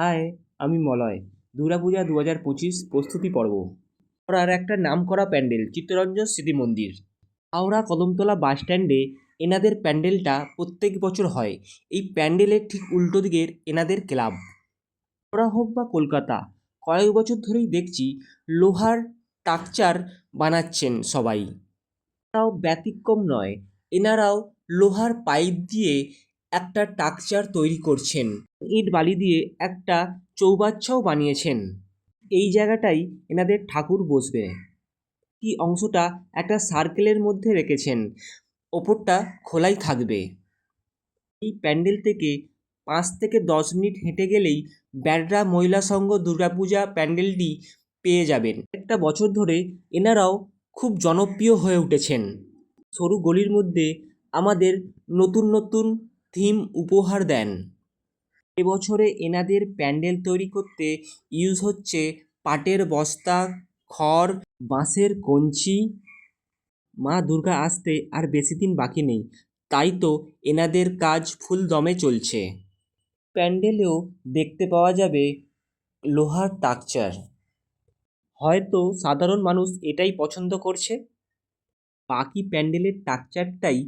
High, আমি মলয়। দুর্গাপূজা 2025 প্রস্তুতি পর্ব। আর একটা নামকরা প্যান্ডেল চিত্তরঞ্জন স্মৃতি মন্দির। হাওড়া কদমতলা বাস স্ট্যান্ডে এনাদের প্যান্ডেলটা প্রত্যেক বছর হয়। এই প্যান্ডেলের ঠিক উল্টো দিকের এনাদের ক্লাব। হাওড়া হোক বা কলকাতা, কয়েক বছর ধরেই দেখছি লোহার স্ট্রাকচার বানাচ্ছেন সবাই। এনারাও ব্যতিক্রম নয়, এনারাও লোহার পাইপ দিয়ে একটা স্ট্রাকচার তৈরি করছেন। ইট বালি দিয়ে একটা চৌবাচ্চাও বানিয়েছেন। এই জায়গাটাই এনাদের ঠাকুর বসবে। এই অংশটা একটা সার্কেলের মধ্যে রেখেছেন, ওপরটা খোলাই থাকবে। এই প্যান্ডেল থেকে 5 থেকে 10 মিনিট হেঁটে গেলেই ব্যাডরা মহিলা সংঘ দুর্গাপূজা প্যান্ডেলটি পেয়ে যাবেন। একটা বছর ধরে এনারাও খুব জনপ্রিয় হয়ে উঠেছেন। সরু গলির মধ্যে আমাদের নতুন নতুন থিম উপহার দেন। এবছরে এনাদের প্যান্ডেল তৈরি করতে ইউজ হচ্ছে পাটের বস্তা, খড়, বাঁশের কঞ্চি। মা দুর্গা আসতে আর বেশি দিন বাকি নেই, তাই তো এনাদের কাজ ফুল দমে চলছে। প্যান্ডেলেও দেখতে পাওয়া যাবে লোহার স্ট্রাকচার। হয়তো সাধারণ মানুষ এটাই পছন্দ করছে। বাকি প্যান্ডেলের স্ট্রাকচারটাই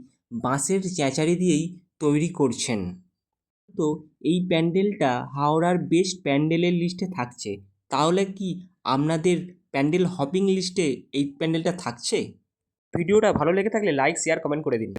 বাঁশের চেঁচারি দিয়েই তৈরি করছেন। তো এই প্যান্ডেলটা হাওড়ার বেস্ট প্যান্ডেলের লিস্টে থাকছে। তাহলে কি আপনাদের প্যান্ডেল হপিং লিস্টে এই প্যান্ডেলটা থাকছে? ভিডিওটা ভালো লেগে থাকলে লাইক, শেয়ার, কমেন্ট করে দিন।